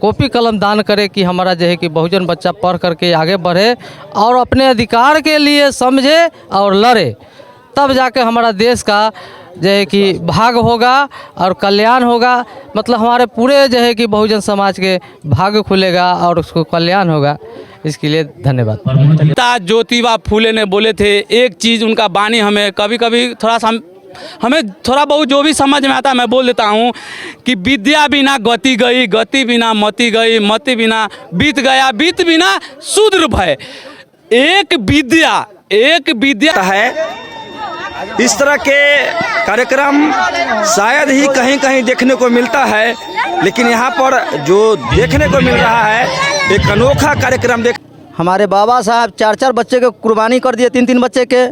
Copy कलम दान करे कि हमारा जो है कि बहुजन बच्चा पढ़ करके आगे बढ़े और अपने अधिकार के लिए समझे और लड़े, तब जाके हमारा देश का जो है कि भाग होगा और कल्याण होगा। मतलब हमारे पूरे जो है कि बहुजन समाज के भाग खुलेगा और उसको कल्याण होगा। इसके लिए धन्यवाद। पिता ज्योतिबा फूले ने बोले थे एक चीज़, उनका वाणी हमें कभी कभी थोड़ा सा हमें थोड़ा बहुत जो भी समझ में आता है मैं बोल देता हूँ कि विद्या बिना गति गई, गति बिना मति गई, मति बिना बीत गया, बीत बिना शूद्र भय। एक विद्या है। इस तरह के कार्यक्रम शायद ही कहीं कहीं देखने को मिलता है, लेकिन यहाँ पर जो देखने को मिल रहा है एक अनोखा कार्यक्रम हमारे बाबा साहब 4-4 बच्चे के कुर्बानी कर दिए, 3-3 बच्चे के।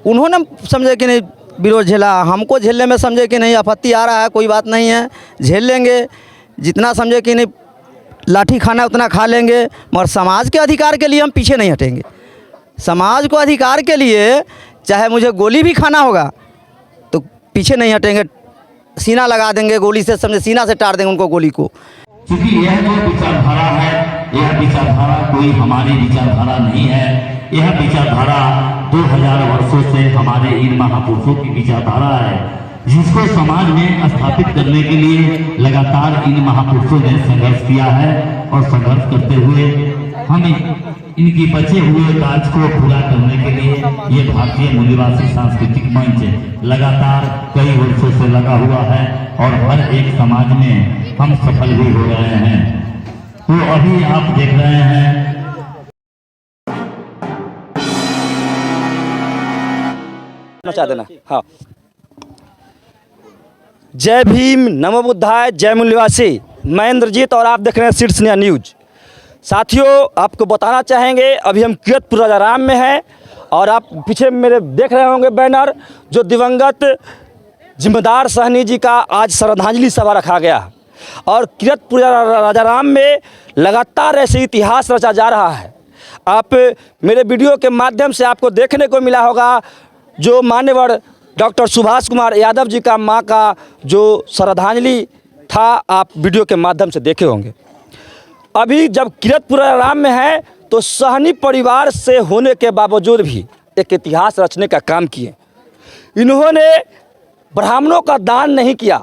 उन्होंने समझे कि नहीं विरोध झेला, हमको झेलने में समझे कि नहीं आपत्ति आ रहा है, कोई बात नहीं है, झेल लेंगे। जितना समझे कि नहीं लाठी खाना उतना खा लेंगे, मगर समाज के अधिकार के लिए हम पीछे नहीं हटेंगे। समाज को अधिकार के लिए चाहे मुझे गोली भी खाना होगा तो पीछे नहीं हटेंगे, सीना लगा देंगे गोली से, समझे सीना से टार देंगे उनको गोली को। क्योंकि यह जो विचारधारा है, यह विचारधारा कोई हमारी विचारधारा नहीं है। यह विचारधारा 2000 वर्षों से हमारे इन महापुरुषों की विचारधारा है, जिसको समाज में स्थापित करने के लिए लगातार इन महापुरुषों ने संघर्ष किया है। और संघर्ष करते हुए हम इनकी बचे हुए कार्य को पूरा करने के लिए ये भारतीय मूल्यवासी सांस्कृतिक मंच लगातार कई वर्षों से लगा हुआ है और हर एक समाज में हम सफल भी हो रहे हैं। तो अभी आप देख रहे हैं देना। हाँ, जय भीम, नमो बुद्धाय, जय मूल्यवासी। मैं इंद्रजीत और आप देख रहे हैं शीर्ष न्यूज। साथियों, आपको बताना चाहेंगे अभी हम कीरतपुर राजाराम में हैं और आप पीछे मेरे देख रहे होंगे बैनर, जो दिवंगत जिम्मेदार सहनी जी का आज श्रद्धांजलि सभा रखा गया। और कीरतपुर राजाराम में लगातार ऐसे इतिहास रचा जा रहा है। आप मेरे वीडियो के माध्यम से आपको देखने को मिला होगा जो मान्यवर डॉक्टर सुभाष कुमार यादव जी का मां का जो श्रद्धांजलि था, आप वीडियो के माध्यम से देखे होंगे। अभी जब कीरतपुर राजाराम में है तो सहनी परिवार से होने के बावजूद भी एक इतिहास रचने का काम किए। इन्होंने ब्राह्मणों का दान नहीं किया,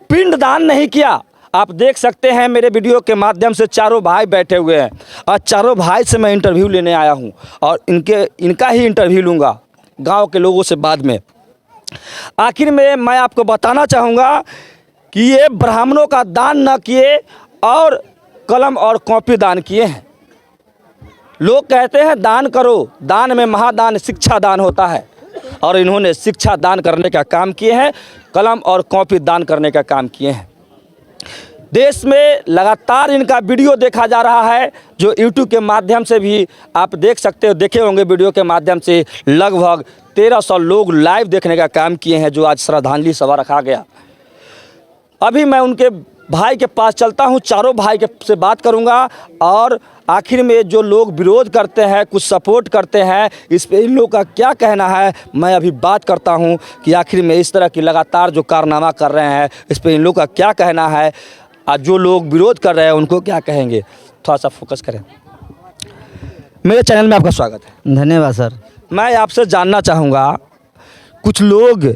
पिंड दान नहीं किया। आप देख सकते हैं मेरे वीडियो के माध्यम से चारों भाई बैठे हुए हैं और चारों भाई से मैं इंटरव्यू लेने आया हूं और इनका ही इंटरव्यू लूँगा गांव के लोगों से बाद में। आखिर में मैं आपको बताना चाहूँगा कि ये ब्राह्मणों का दान न किए और कलम और कॉपी दान किए हैं। लोग कहते हैं दान करो, दान में महादान शिक्षा दान होता है, और इन्होंने शिक्षा दान करने का काम किए हैं, कलम और कॉपी दान करने का काम किए हैं। देश में लगातार इनका वीडियो देखा जा रहा है, जो यूट्यूब के माध्यम से भी आप देख सकते हो, देखे होंगे वीडियो के माध्यम से लगभग 1300 लोग लाइव देखने का काम किए हैं जो आज श्रद्धांजलि सभा रखा गया। अभी मैं उनके भाई के पास चलता हूं, चारों भाई के से बात करूंगा और आखिर में जो लोग विरोध करते हैं, कुछ सपोर्ट करते हैं, इस पे इन लोगों का क्या कहना है मैं अभी बात करता हूं कि आखिर में इस तरह की लगातार जो कारनामा कर रहे हैं इस पे इन लोगों का क्या कहना है और जो लोग विरोध कर रहे हैं उनको क्या कहेंगे। थोड़ा सा फोकस करें। मेरे चैनल में आपका स्वागत है। धन्यवाद सर। मैं आपसे जानना चाहूँगा, कुछ लोग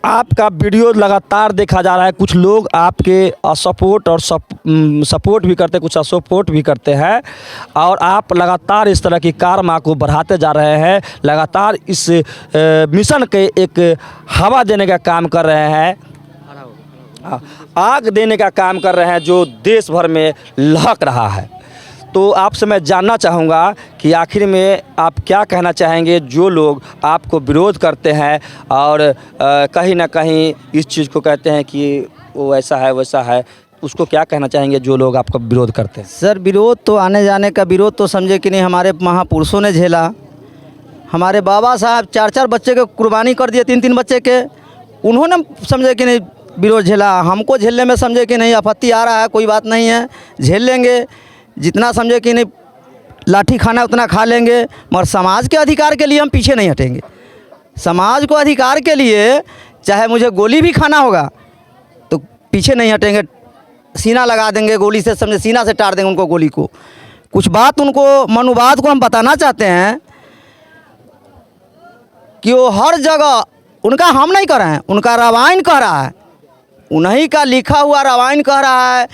आपका वीडियो लगातार देखा जा रहा है, कुछ लोग आपके सपोर्ट और सपोर्ट भी करते, कुछ असपोर्ट भी करते हैं, और आप लगातार इस तरह की कारनामा को बढ़ाते जा रहे हैं, लगातार इस मिशन के एक हवा देने का काम कर रहे हैं, आग देने का काम कर रहे हैं जो देश भर में लहक रहा है। तो आपसे मैं जानना चाहूँगा कि आखिर में आप क्या कहना चाहेंगे जो लोग आपको विरोध करते हैं और कहीं ना कहीं इस चीज़ को कहते हैं कि वो ऐसा है वैसा है, उसको क्या कहना चाहेंगे जो लोग आपका विरोध करते हैं? सर विरोध तो आने जाने का विरोध तो समझे कि नहीं हमारे महापुरुषों ने झेला। हमारे बाबा साहब 4-4 बच्चे के कुर्बानी कर दिए, 3-3 बच्चे के। उन्होंने समझे कि नहीं विरोध झेला, हमको झेलने में समझे कि नहीं आपत्ति आ रहा है, कोई बात नहीं है, झेल लेंगे। जितना समझे कि नहीं लाठी खाना उतना खा लेंगे, मगर समाज के अधिकार के लिए हम पीछे नहीं हटेंगे। समाज को अधिकार के लिए चाहे मुझे गोली भी खाना होगा तो पीछे नहीं हटेंगे, सीना लगा देंगे गोली से, समझे सीना से टार देंगे उनको गोली को। कुछ बात उनको मनुवाद को हम बताना चाहते हैं कि वो हर जगह उनका हम नहीं कह रहे हैं, उनका रामायण कह रहा है, उन्हीं का लिखा हुआ रामायण कह रहा है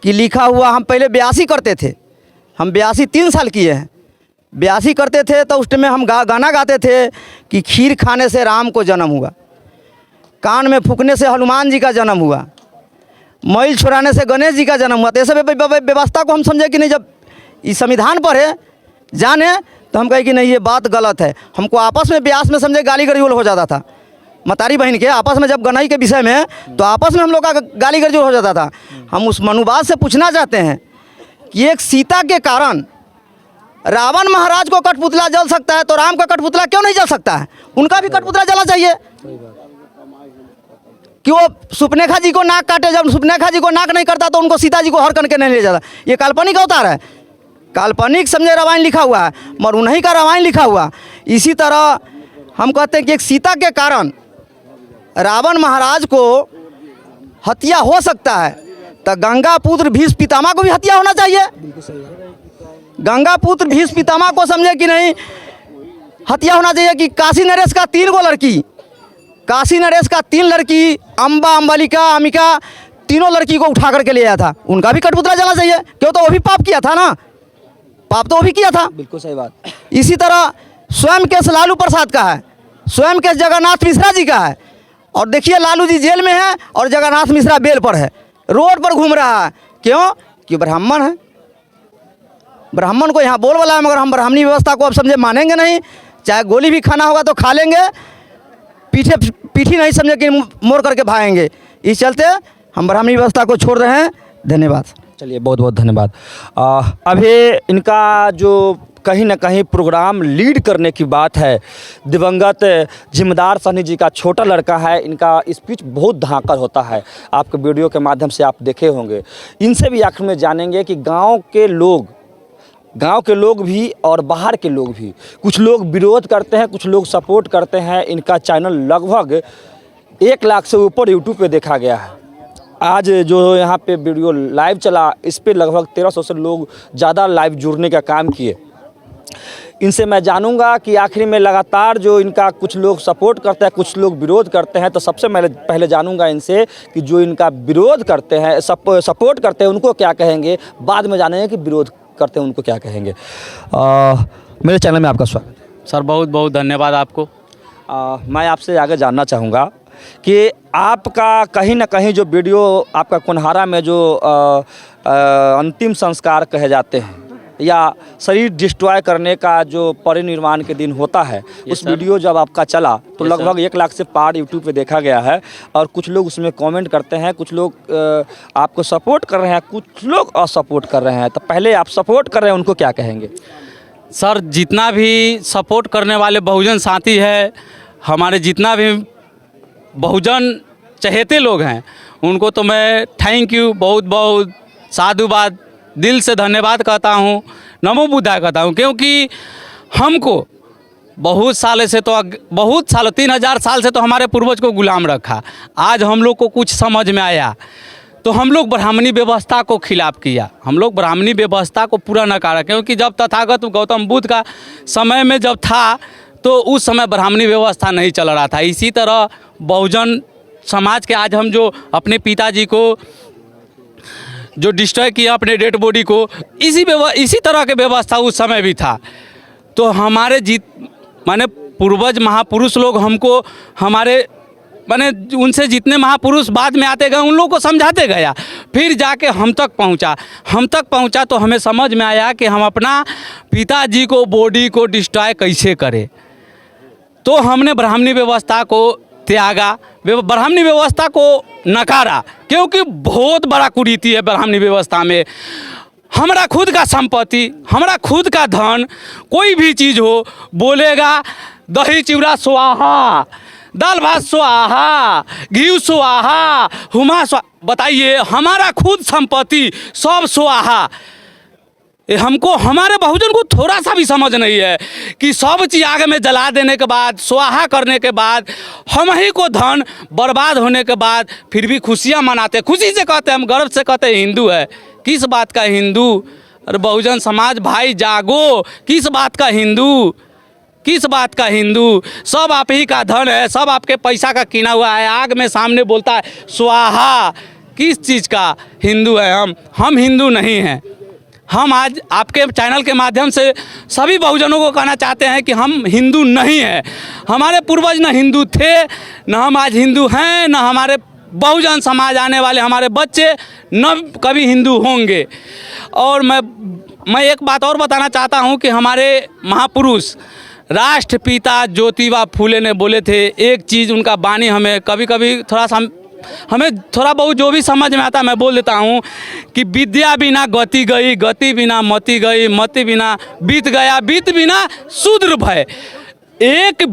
कि लिखा हुआ। हम पहले 82 करते थे, हम 82 3 साल किए हैं। 82 करते थे तो उस टाइम में हम गाना गाते थे कि खीर खाने से राम को जन्म हुआ, कान में फूकने से हनुमान जी का जन्म हुआ, मैल छुड़ाने से गणेश जी का जन्म हुआ। तो ऐसे व्यवस्था को हम समझे कि नहीं, जब इस संविधान पढ़े जाने तो हम कहे कि नहीं ये बात गलत है। हमको आपस में ब्यास में समझे गाली गलौज हो जाता था, मतारी बहन के आपस में जब गनाई के विषय में, तो आपस में हम लोग का गाली गलौज हो जाता था। हम उस मनुवाद से पूछना चाहते हैं कि एक सीता के कारण रावण महाराज को कठपुतला जल सकता है तो राम का कठपुतला क्यों नहीं जल सकता है? उनका भी कठपुतला जलना चाहिए कि वो सुपनेखा जी को नाक काटे। जब सुपनेखा जी को नाक नहीं करता तो उनको सीता जी को हर करके नहीं ले जाता। ये काल्पनिक अवतार है, काल्पनिक समझे रामायण लिखा हुआ है, मगर उन्हीं का रामायण लिखा हुआ। इसी तरह हम कहते हैं कि एक सीता के कारण रावण महाराज को हत्या हो सकता है, तो गंगा पुत्र भीष्म पितामह को भी हत्या होना चाहिए। गंगा पुत्र भीष्म पितामह को समझे कि नहीं हत्या होना चाहिए। कि काशी नरेश का 3 लड़की, काशी नरेश का 3 लड़की, अम्बा, अम्बालिका, अम्बिका, तीनों लड़की को उठा करके ले आया था, उनका भी कठपुतला जलना चाहिए। क्यों? तो वो भी पाप किया था ना, पाप तो वो भी किया था। बिल्कुल सही बात। इसी तरह स्वयं केस लालू प्रसाद का है, स्वयं केस जगन्नाथ मिश्रा जी का है। और देखिए लालू जी जेल में है और जगन्नाथ मिश्रा बेल पर है, रोड पर घूम रहा है। क्यों? कि ब्राह्मण है, ब्राह्मण को यहाँ बोलबाला है, मगर हम ब्राह्मणी व्यवस्था को अब समझे मानेंगे नहीं। चाहे गोली भी खाना होगा तो खा लेंगे, पीठी नहीं समझे कि मोड़ करके भागेंगे। इस चलते हम ब्राह्मणी व्यवस्था को छोड़ रहे हैं। धन्यवाद। चलिए बहुत बहुत धन्यवाद। अभी इनका जो कहीं ना कहीं प्रोग्राम लीड करने की बात है, दिवंगत जिम्मेदार सहनी जी का छोटा लड़का है। इनका स्पीच बहुत धाकड़ होता है, आपके वीडियो के माध्यम से आप देखे होंगे। इनसे भी आखिर में जानेंगे कि गांव के लोग भी और बाहर के लोग भी, कुछ लोग विरोध करते हैं, कुछ लोग सपोर्ट करते हैं। इनका चैनल लगभग 1 लाख से ऊपर यूट्यूब पे देखा गया है। आज जो यहाँ पे वीडियो लाइव चला, इस पे लगभग 1300 से लोग ज़्यादा लाइव जुड़ने का काम किए। इनसे मैं जानूंगा कि आखिर में लगातार जो इनका कुछ लोग सपोर्ट करते हैं, कुछ लोग विरोध करते हैं। तो सबसे पहले जानूंगा इनसे कि जो इनका विरोध करते हैं, सपोर्ट करते हैं, उनको क्या कहेंगे। बाद में जानेंगे कि विरोध करते हैं उनको क्या कहेंगे। मेरे चैनल में आपका स्वागत है सर। बहुत बहुत धन्यवाद आपको। मैं आपसे आगे जानना चाहूँगा कि आपका कहीं ना कहीं जो वीडियो आपका कुन्हारा में जो अंतिम संस्कार कहे जाते हैं या शरीर डिस्ट्रॉय करने का जो परिनिर्वाण के दिन होता है, उस वीडियो जब आपका चला तो लगभग 1 लाख से पार यूट्यूब पे देखा गया है। और कुछ लोग उसमें कमेंट करते हैं, कुछ लोग आपको सपोर्ट कर रहे हैं, कुछ लोग असपोर्ट कर रहे हैं। तो पहले आप सपोर्ट कर रहे हैं उनको क्या कहेंगे? सर, जितना भी सपोर्ट करने वाले बहुजन साथी है, हमारे जितना भी बहुजन चहेते लोग हैं, उनको तो मैं थैंक यू, बहुत बहुत साधुवाद, दिल से धन्यवाद कहता हूँ, नमो बुद्धाय कहता हूँ। क्योंकि हमको बहुत साल से तो 3000 साल से तो हमारे पूर्वज को गुलाम रखा। आज हम लोग को कुछ समझ में आया तो हम लोग ब्राह्मणी व्यवस्था को खिलाफ किया, हम लोग ब्राह्मणी व्यवस्था को पूरा नकारा। क्योंकि जब तथागत गौतम बुद्ध का समय में जब था तो उस समय ब्राह्मणी व्यवस्था नहीं चल रहा था। इसी तरह बहुजन समाज के आज हम जो अपने पिताजी को जो डिस्ट्रॉय किया, अपने डेड बॉडी को, इसी तरह के व्यवस्था उस समय भी था। तो हमारे माने पूर्वज महापुरुष लोग हमको हमारे माने उनसे जितने महापुरुष बाद में आते गए उन लोगों को समझाते गया, फिर जाके हम तक पहुंचा तो हमें समझ में आया कि हम अपना पिताजी को बॉडी को डिस्ट्रॉय कैसे करें। तो हमने ब्राह्मणी व्यवस्था को त्यागा, ब्राह्मणी व्यवस्था को नकारा। क्योंकि बहुत बड़ा कुरीति है ब्राह्मणी व्यवस्था में। हमारा खुद का संपत्ति, हमारा खुद का धन, कोई भी चीज़ हो, बोलेगा दही चिवड़ा स्वाहा, दाल भात स्वाहा, घी स्वाहा, हुमा स्वाहा। बताइए, हमारा खुद संपत्ति सब स्वाहा। हमको हमारे बहुजन को थोड़ा सा भी समझ नहीं है कि सब चीज़ आग में जला देने के बाद, स्वाहा करने के बाद, हम ही को धन बर्बाद होने के बाद फिर भी खुशियाँ मनाते, खुशी से कहते हैं, हम गर्व से कहते हैं हिंदू है। किस बात का हिंदू? अरे बहुजन समाज भाई जागो, किस बात का हिंदू? किस बात का हिंदू? सब आप ही का धन है, सब आपके पैसा का किना हुआ है। आग में सामने बोलता है स्वाहा, किस चीज़ का हिंदू है? हम हिंदू नहीं हैं। हम आज आपके चैनल के माध्यम से सभी बहुजनों को कहना चाहते हैं कि हम हिंदू नहीं हैं। हमारे पूर्वज न हिंदू थे, न हम आज हिंदू हैं, न हमारे बहुजन समाज आने वाले हमारे बच्चे न कभी हिंदू होंगे। और मैं एक बात और बताना चाहता हूं कि हमारे महापुरुष राष्ट्रपिता ज्योतिबा फूले ने बोले थे, एक चीज़ उनका वाणी हमें कभी कभी हमें थोड़ा बहुत जो भी समझ में आता मैं बोल देता हूँ कि विद्या बिना गति गई, गति बिना मति गई, मति बिना बीत गया, बीत बिना शूद्र भय। एक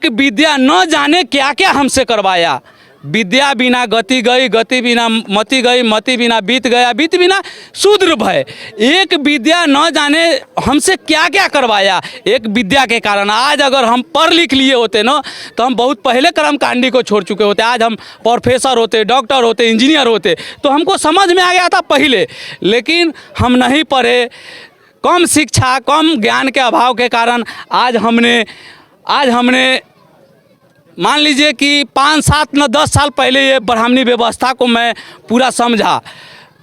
विद्या न जाने क्या क्या हमसे करवाया। विद्या बिना गति गई, गति बिना मति गई, मति बिना बीत गया, बीत बिना शूद्र भय। एक विद्या न जाने हमसे क्या क्या करवाया। एक विद्या के कारण आज अगर हम पढ़ लिख लिए होते ना तो हम बहुत पहले कर्मकांडी को छोड़ चुके होते। आज हम प्रोफेसर होते, डॉक्टर होते, इंजीनियर होते, तो हमको समझ में आ गया था पहले। लेकिन हम नहीं पढ़े, कम शिक्षा, कम ज्ञान के अभाव के कारण आज हमने मान लीजिए कि 5, 7 न 10 साल पहले ये ब्राह्मणी व्यवस्था को मैं पूरा समझा।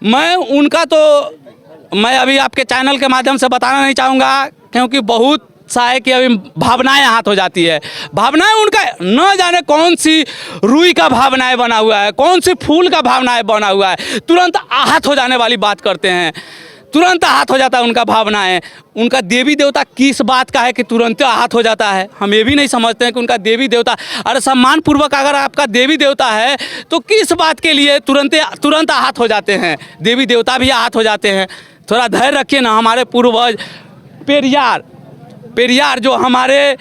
मैं अभी आपके चैनल के माध्यम से बताना नहीं चाहूँगा, क्योंकि बहुत सा है कि अभी भावनाएं हाथ हो जाती है। भावनाएं उनका न जाने कौन सी रुई का भावनाएं बना हुआ है, कौन सी फूल का भावनाएं बना हुआ है, तुरंत आहत हो जाने वाली बात करते हैं, तुरंत आहत हो जाता है उनका भावनाएं। उनका देवी देवता किस बात का है कि तुरंत आहत हो जाता है? हम ये भी नहीं समझते हैं कि उनका देवी देवता, अरे सम्मान पूर्वक अगर आपका देवी देवता है तो किस बात के लिए तुरंत आहत हो जाते हैं? देवी देवता भी आहत हो जाते हैं। थोड़ा धैर्य रखिए ना। हमारे पूर्वज पेरियार जो हमारे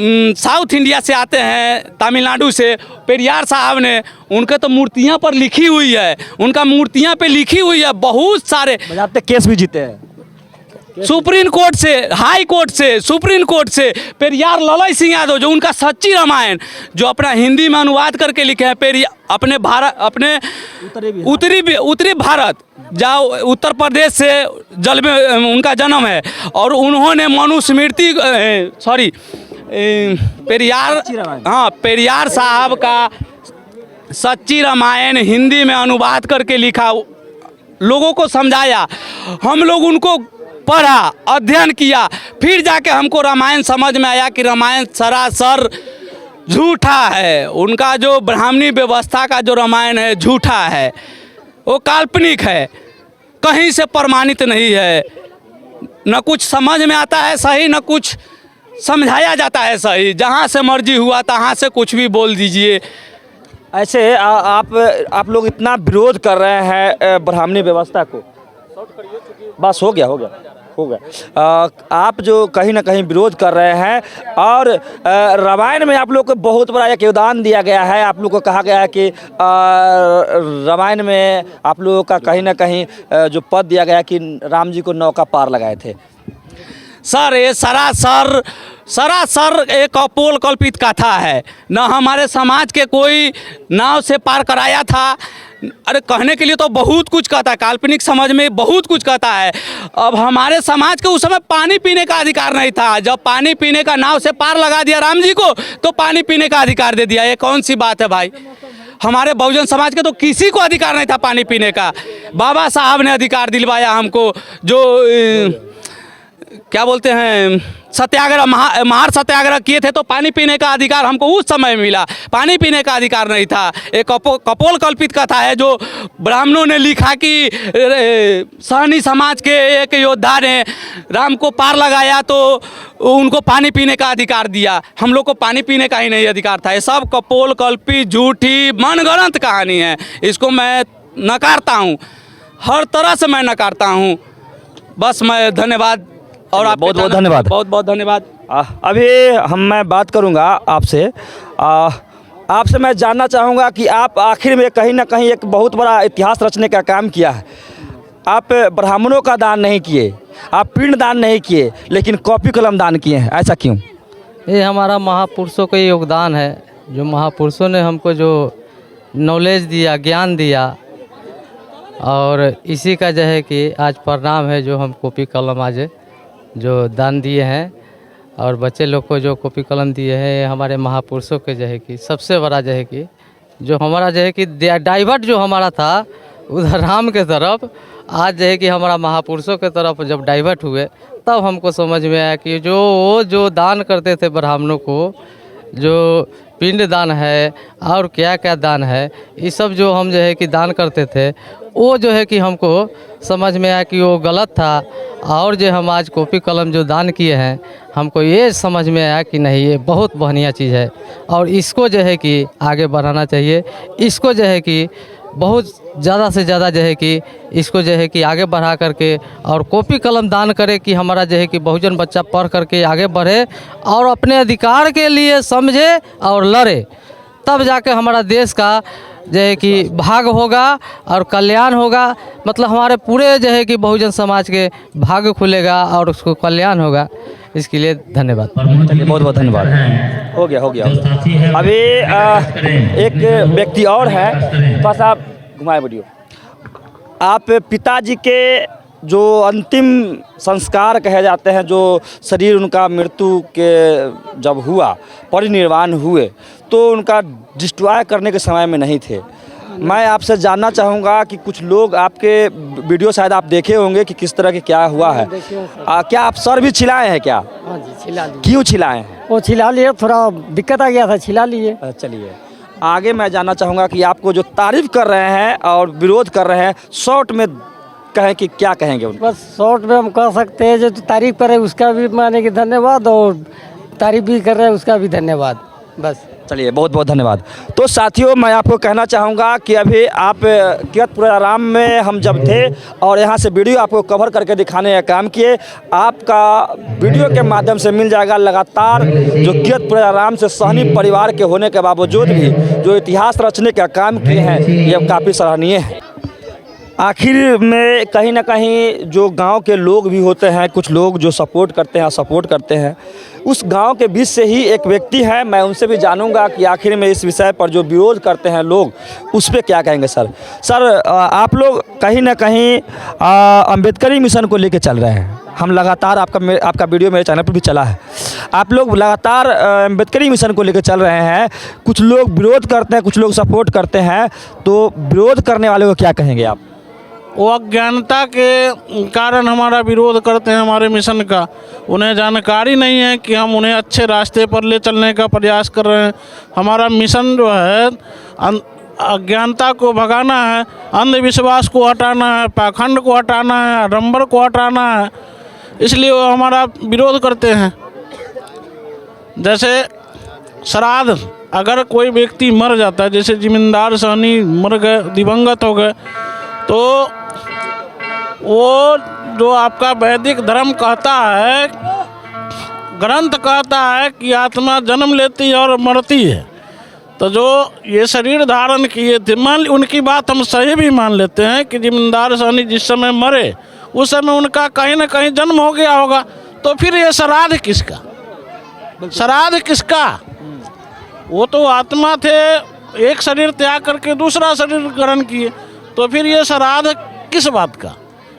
साउथ इंडिया से आते हैं, तमिलनाडु से, पेरियार साहब ने, उनके तो मूर्तियां पर लिखी हुई है, उनका मूर्तियां पे लिखी हुई है बहुत सारे। बजाते केस भी जीते हैं सुप्रीम कोर्ट से, हाई कोर्ट से, सुप्रीम कोर्ट से। पेरियार ललई सिंह यादव जो उनका सच्ची रामायण जो अपना हिंदी में अनुवाद करके लिखे हैं, अपने उत्तरी भारत जाओ, उत्तर प्रदेश से जल में उनका जन्म है, और उन्होंने मनुस्मृति पेरियार साहब का सच्ची रामायण हिंदी में अनुवाद करके लिखा, लोगों को समझाया, हम लोग उनको पढ़ा, अध्ययन किया, फिर जाके हमको रामायण समझ में आया कि रामायण सरासर झूठा है। उनका जो ब्राह्मणी व्यवस्था का जो रामायण है झूठा है, वो काल्पनिक है, कहीं से प्रमाणित नहीं है। न कुछ समझ में आता है सही, न कुछ समझाया जाता है सही, जहाँ से मर्जी हुआ तहाँ से कुछ भी बोल दीजिए। ऐसे आप लोग इतना विरोध कर रहे हैं ब्राह्मणी व्यवस्था को, बस हो गया। आप जो कहीं ना कहीं विरोध कर रहे हैं, और रामायण में आप लोग को बहुत बड़ा एक योगदान दिया गया है। आप लोग को कहा गया है कि रामायण में आप लोगों का कहीं ना कहीं जो पद दिया गया कि राम जी को नौका पार लगाए थे। सर ये सरासर एक अपोल कल्पित कथा है। न हमारे समाज के कोई नाव से पार कराया था। अरे कहने के लिए तो बहुत कुछ कहता है, काल्पनिक समझ में बहुत कुछ कहता है। अब हमारे समाज के उस समय पानी पीने का अधिकार नहीं था। जब पानी पीने का नाव से पार लगा दिया राम जी को, तो पानी पीने का अधिकार दे दिया। ये कौन सी बात है भाई? हमारे बहुजन समाज के तो किसी को अधिकार नहीं था पानी पीने का। बाबा साहब ने अधिकार दिलवाया हमको, जो क्या बोलते हैं सत्याग्रह, महार सत्याग्रह किए थे, तो पानी पीने का अधिकार हमको उस समय मिला। पानी पीने का अधिकार नहीं था। एक कपोल कल्पित कथा है जो ब्राह्मणों ने लिखा कि सहनी समाज के एक योद्धा ने राम को पार लगाया तो उनको पानी पीने का अधिकार दिया। हम लोग को पानी पीने का ही नहीं अधिकार था। ये सब कपोल कल्पित, झूठी, मनगढ़ंत कहानी है। इसको मैं नकारता हूँ, हर तरह से मैं नकारता हूँ। बस मैं धन्यवाद, और आप बहुत बहुत धन्यवाद, बहुत बहुत धन्यवाद। अभी मैं बात करूंगा आपसे। आपसे मैं जानना चाहूँगा कि आप आखिर में कहीं ना कहीं एक बहुत बड़ा इतिहास रचने का काम किया है। आप ब्राह्मणों का दान नहीं किए, आप पिंड दान नहीं किए, लेकिन कॉपी कलम दान किए हैं, ऐसा क्यों? ये हमारा महापुरुषों का योगदान है, जो महापुरुषों ने हमको जो नॉलेज दिया, ज्ञान दिया, और इसी का जो है कि आज परिणाम है जो हम कॉपी कलम आज जो दान दिए हैं, और बच्चे लोग को जो कॉपी कलम दिए हैं हमारे महापुरुषों के जो है कि सबसे बड़ा जो है कि जो हमारा जो है कि डाइवर्ट जो हमारा था उधर राम के तरफ, आज जो है कि हमारा महापुरुषों के तरफ जब डाइवर्ट हुए तब हमको समझ में आया कि जो दान करते थे ब्राह्मणों को, जो पिंड दान है और क्या क्या दान है, ये सब जो हम जो है कि दान करते थे, वो जो है कि हमको समझ में आया कि वो गलत था। और जो हम आज कॉपी कलम जो दान किए हैं, हमको ये समझ में आया कि नहीं, ये बहुत बढ़िया चीज़ है और इसको जो है कि आगे बढ़ाना चाहिए। इसको जो है कि बहुत ज़्यादा से ज़्यादा जो है कि इसको जो है कि आगे बढ़ा करके और कॉपी कलम दान करे कि हमारा जो है कि बहुजन बच्चा पढ़ करके आगे बढ़े और अपने अधिकार के लिए समझे और लड़े, तब जाके हमारा देश का जो है कि भाग होगा और कल्याण होगा। मतलब हमारे पूरे जो है कि बहुजन समाज के भाग खुलेगा और उसको कल्याण होगा। इसके लिए धन्यवाद। चलिए, बहुत बहुत धन्यवाद। हो गया। अभी एक व्यक्ति और है, बस आप घुमाए वीडियो। आप पिताजी के जो अंतिम संस्कार कहे जाते हैं, जो शरीर उनका मृत्यु के जब हुआ, परिनिर्वाण हुए, तो उनका डिस्ट्रॉय करने के समय में नहीं थे। मैं आपसे जानना चाहूँगा कि कुछ लोग आपके वीडियो शायद आप देखे होंगे कि किस तरह के क्या हुआ है। क्या आप सर भी छिलाए हैं क्या? हाँ जी, छिला लिए। क्यों छिलाए हैं? वो छिला लिए, थोड़ा दिक्कत आ गया था, छिला लिए। चलिए, आगे मैं जानना चाहूँगा कि आपको जो तारीफ कर रहे हैं और विरोध कर रहे हैं, शॉर्ट में कहें कि क्या कहेंगे उनको? बस शॉर्ट में हम कह सकते हैं, जो तारीफ करे उसका भी माने कि धन्यवाद, और तारीफ भी कर रहे हैं उसका भी धन्यवाद। बस चलिए, बहुत बहुत धन्यवाद। तो साथियों, मैं आपको कहना चाहूँगा कि अभी आप कीरतपुराराम में हम जब थे और यहाँ से वीडियो आपको कवर करके दिखाने का काम किए, आपका वीडियो के माध्यम से मिल जाएगा लगातार जो कीरतपुराराम से सहनी परिवार के होने के बावजूद भी जो इतिहास रचने का काम किए हैं, ये काफ़ी सराहनीय है। आखिर में कहीं ना कहीं जो गांव के लोग भी होते हैं, कुछ लोग जो सपोर्ट करते हैं, उस गांव के बीच से ही एक व्यक्ति है, मैं उनसे भी जानूंगा कि आखिर में इस विषय पर जो विरोध करते हैं लोग, उस पर क्या कहेंगे। सर, आप लोग कहीं ना कहीं अम्बेडकरी मिशन को लेकर चल रहे हैं। हम लगातार आपका वीडियो मेरे चैनल पर भी चला है, आप लोग लगातार अम्बेडकरी मिशन को लेकर चल रहे हैं। कुछ लोग विरोध करते हैं, कुछ लोग सपोर्ट करते हैं, तो विरोध करने वाले को क्या कहेंगे आप? वो अज्ञानता के कारण हमारा विरोध करते हैं हमारे मिशन का। उन्हें जानकारी नहीं है कि हम उन्हें अच्छे रास्ते पर ले चलने का प्रयास कर रहे हैं। हमारा मिशन जो है अज्ञानता को भगाना है, अंधविश्वास को हटाना है, पाखंड को हटाना है, आडंबर को हटाना है, इसलिए वो हमारा विरोध करते हैं। जैसे श्राद्ध, अगर कोई व्यक्ति मर जाता है, जैसे जमींदार सहनी मर गए, दिवंगत हो गए, तो वो जो आपका वैदिक धर्म कहता है, ग्रंथ कहता है कि आत्मा जन्म लेती है और मरती है। तो जो ये शरीर धारण किए थे, मान उनकी बात हम सही भी मान लेते हैं कि जमींदार सहनी जिस समय मरे उस समय उनका कहीं ना कहीं जन्म हो गया होगा, तो फिर ये श्राद्ध किसका? श्राद्ध किसका? वो तो आत्मा थे, एक शरीर त्याग करके दूसरा शरीर ग्रहण किए, तो फिर ये श्राद्ध किस बात का?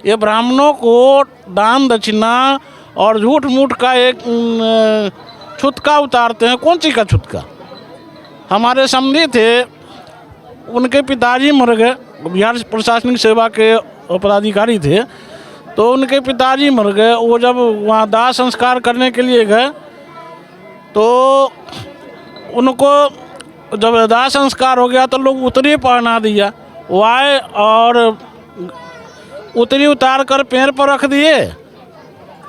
ये ब्राह्मणों को दान दक्षिणा और झूठ मूठ का एक छुतका उतारते हैं। कौन सी का छुतका? हमारे समधी थे, उनके पिताजी मर गए, बिहार प्रशासनिक सेवा के पदाधिकारी थे, तो उनके पिताजी मर गए। वो जब वहाँ दाह संस्कार करने के लिए गए, तो उनको जब दाह संस्कार हो गया तो लोग उतरी पहना दिया। वो आए और उतरी उतार कर पेड़ पर रख दिए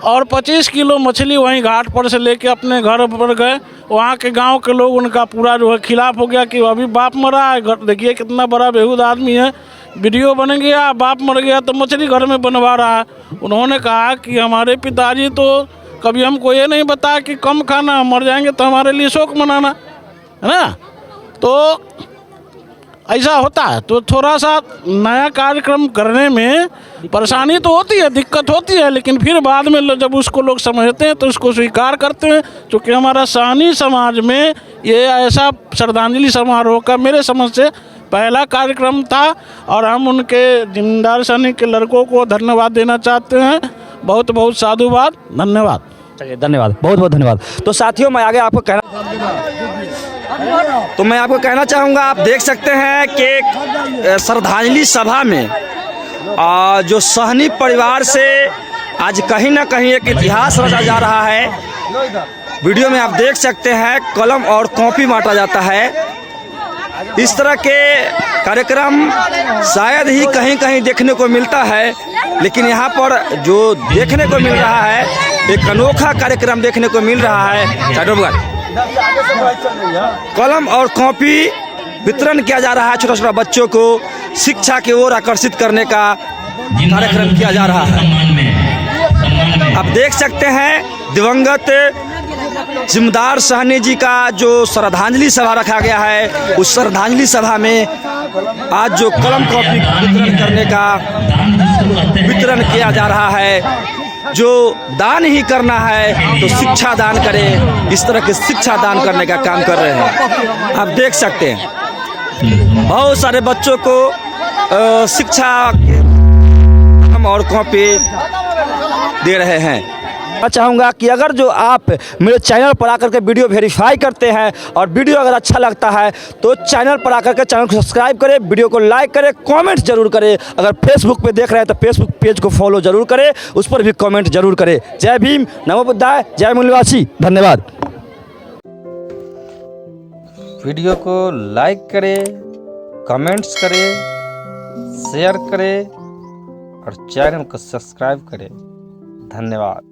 और 25 किलो मछली वहीं घाट पर से लेके अपने घर पर गए। वहाँ के गांव के लोग उनका पूरा जो है खिलाफ हो गया कि अभी बाप मरा है, देखिए कितना बड़ा बेहूद आदमी है, वीडियो बन गया, बाप मर गया तो मछली घर में बनवा रहा है। उन्होंने कहा कि हमारे पिताजी तो कभी हमको ये नहीं बताया कि कम खाना, मर जाएंगे तो हमारे लिए शोक मनाना है ना। तो ऐसा होता है। तो थोड़ा सा नया कार्यक्रम करने में परेशानी तो होती है, दिक्कत होती है, लेकिन फिर बाद में जब उसको लोग समझते हैं तो उसको स्वीकार करते हैं। क्योंकि हमारा साहनी समाज में ये ऐसा श्रद्धांजलि समारोह का मेरे समझ से पहला कार्यक्रम था और हम उनके जिम्मेदार सैनिक के लड़कों को धन्यवाद देना चाहते हैं। बहुत बहुत साधुवाद, धन्यवाद। चलिए धन्यवाद, बहुत बहुत धन्यवाद। तो साथियों मैं आगे आपको कहना चाहूँगा, आप देख सकते हैं कि श्रद्धांजलि सभा में जो सहनी परिवार से आज कहीं ना कहीं एक इतिहास रचा जा रहा है। वीडियो में आप देख सकते हैं कलम और कॉपी बांटा जाता है। इस तरह के कार्यक्रम शायद ही कहीं कहीं देखने को मिलता है, लेकिन यहाँ पर जो देखने को मिल रहा है एक अनोखा कार्यक्रम देखने को मिल रहा है। कलम और कॉपी वितरण किया जा रहा है, छोटा छोटा बच्चों को शिक्षा की ओर आकर्षित करने का कार्यक्रम किया जा रहा है। आप देख सकते हैं दिवंगत जिम्मेदार सहनी जी का जो श्रद्धांजलि सभा रखा गया है, उस श्रद्धांजलि सभा में आज जो कलम कॉपी वितरण करने का वितरण किया जा रहा है। जो दान ही करना है तो शिक्षा दान करें, इस तरह के शिक्षा दान करने का काम कर रहे हैं। आप देख सकते हैं बहुत सारे बच्चों को शिक्षा और कॉपी दे रहे हैं। मैं चाहूँगा कि अगर जो आप मेरे चैनल पर आकर के वीडियो वेरीफाई करते हैं और वीडियो अगर अच्छा लगता है तो चैनल पर आकर के चैनल को सब्सक्राइब करें, वीडियो को लाइक करें, कमेंट जरूर करें। अगर फेसबुक पे देख रहे हैं तो फेसबुक पेज को फॉलो जरूर करें, उस पर भी कमेंट जरूर करें। जय भीम, नमो बुद्धाय, जय मूल्यवासी, धन्यवाद। वीडियो को लाइक करें, कमेंट्स करें, शेयर करें और चैनल को सब्सक्राइब करें। धन्यवाद।